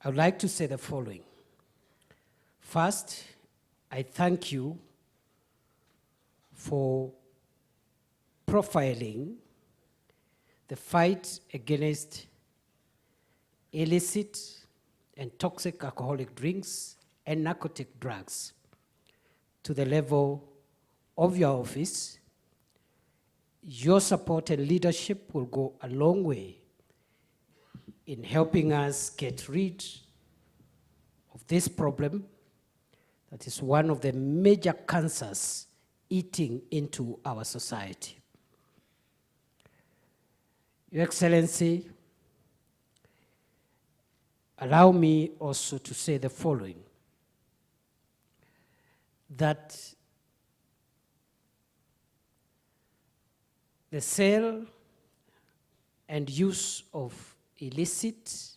I would like to say the following. First, I thank you for profiling the fight against illicit and toxic alcoholic drinks and narcotic drugs to the level of your office. Your support and leadership will go a long way in helping us get rid of this problem that is one of the major cancers eating into our society. Your Excellency, allow me also to say the following, that the sale and use of illicit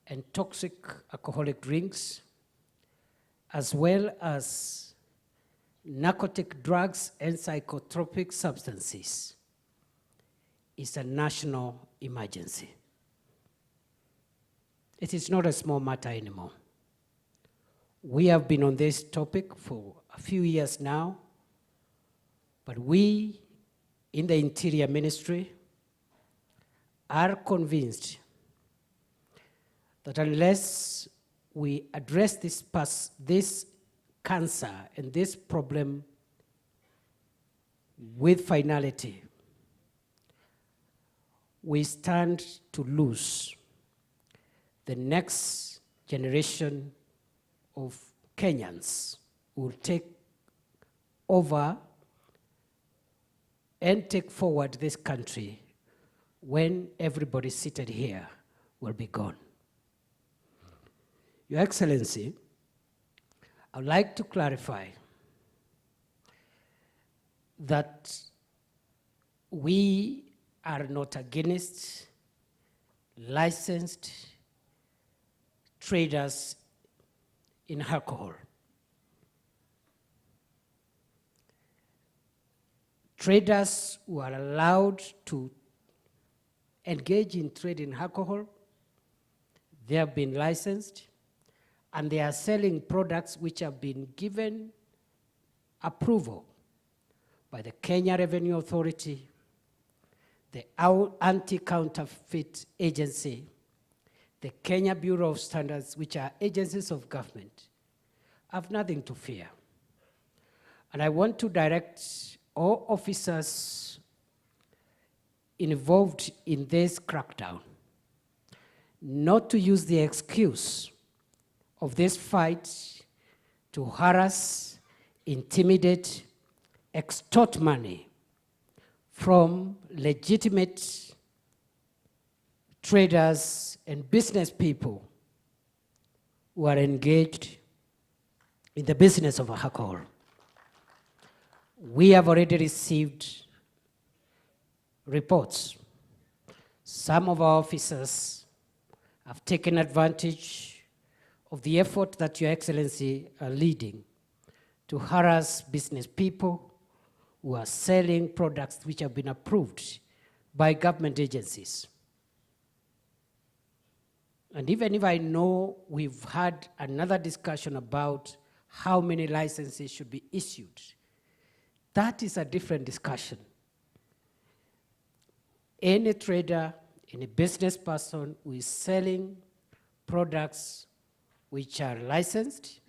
and toxic alcoholic drinks, as well as narcotic drugs and psychotropic substances, is a national emergency. It is not a small matter anymore. We have been on this topic for a few years now, but we in the Interior Ministry are convinced that unless we address this cancer and this problem with finality, we stand to lose the next generation of Kenyans who will take over and take forward this country when everybody seated here will be gone. Your Excellency, I would like to clarify that we are not against licensed traders in alcohol. Traders who are allowed to engage in trade in alcohol, they have been licensed, and they are selling products which have been given approval by the Kenya Revenue Authority, the Anti-Counterfeit Agency, the Kenya Bureau of Standards, which are agencies of government, have nothing to fear. And I want to direct all officers involved in this crackdown not to use the excuse of this fight to harass, intimidate, extort money from legitimate traders and business people who are engaged in the business of alcohol. We have already received reports. Some of our officers have taken advantage of the effort that Your Excellency are leading to harass business people who are selling products which have been approved by government agencies. And even if I know we've had another discussion about how many licenses should be issued, that is a different discussion. Any trader, any business person who is selling products which are licensed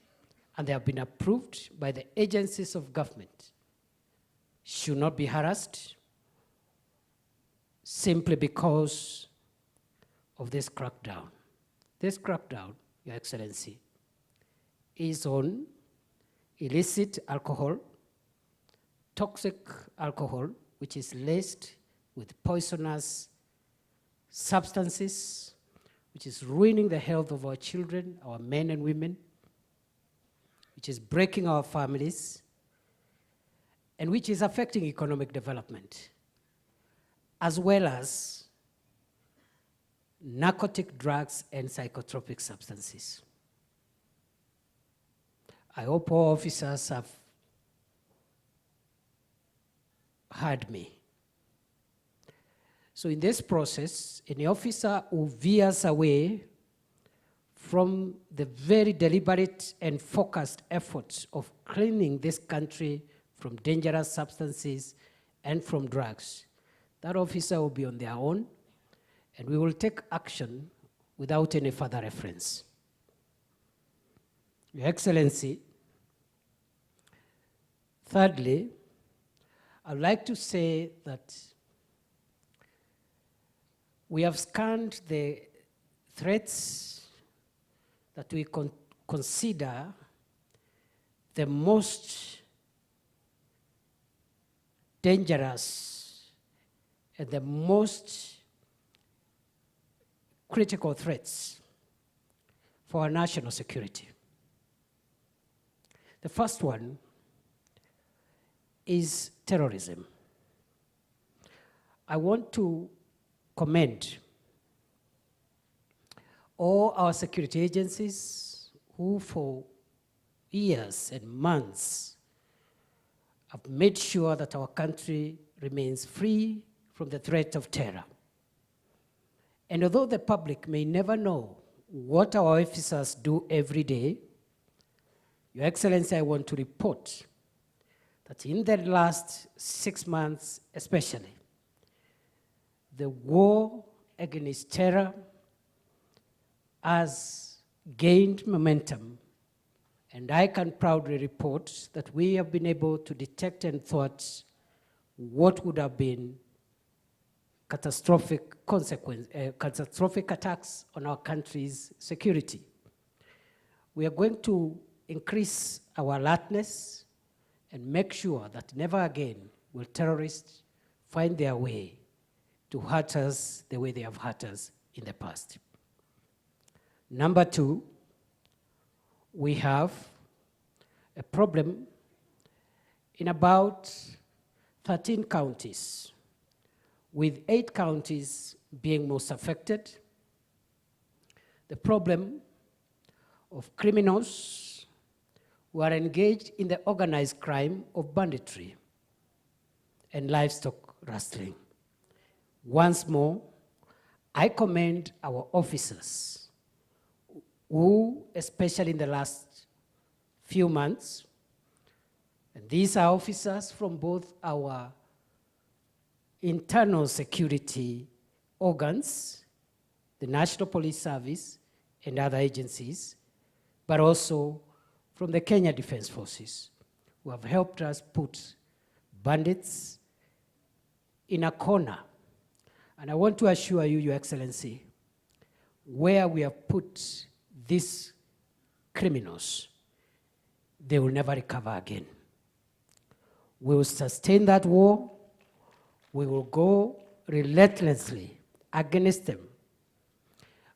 and they have been approved by the agencies of government should not be harassed simply because of this crackdown. This crackdown, Your Excellency, is on illicit alcohol, toxic alcohol, which is laced with poisonous substances, which is ruining the health of our children, our men and women, which is breaking our families, and which is affecting economic development, as well as narcotic drugs and psychotropic substances. I hope all officers have heard me. So in this process, any officer who veers away from the very deliberate and focused efforts of cleaning this country from dangerous substances and from drugs. That officer will be on their own, and we will take action without any further reference. Your Excellency, thirdly, I'd like to say that we have scanned the threats that we consider the most dangerous and the most critical threats for our national security. The first one is terrorism. I want to commend all our security agencies who for years and months have made sure that our country remains free from the threat of terror. And although the public may never know what our officers do every day, Your Excellency, I want to report that in the last 6 months especially, the war against terror has gained momentum, and I can proudly report that we have been able to detect and thwart what would have been catastrophic attacks on our country's security. We are going to increase our alertness and make sure that never again will terrorists find their way to hurt us the way they have hurt us in the past. Number two, we have a problem in about 13 counties, with 8 counties being most affected. The problem of criminals who are engaged in the organized crime of banditry and livestock rustling. Once more, I commend our officers who, especially in the last few months, and these are officers from both our internal security organs, the National Police Service and other agencies, but also from the Kenya Defense Forces, who have helped us put bandits in a corner. And I want to assure you, Your Excellency, where we have put these criminals, they will never recover again. We will sustain that war. We will go relentlessly against them.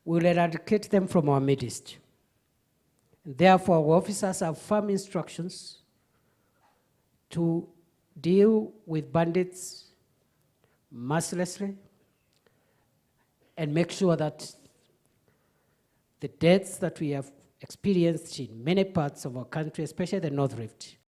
We will eradicate them from our midst. And therefore, our officers have firm instructions to deal with bandits mercilessly and make sure that the deaths that we have experienced in many parts of our country, especially the North Rift,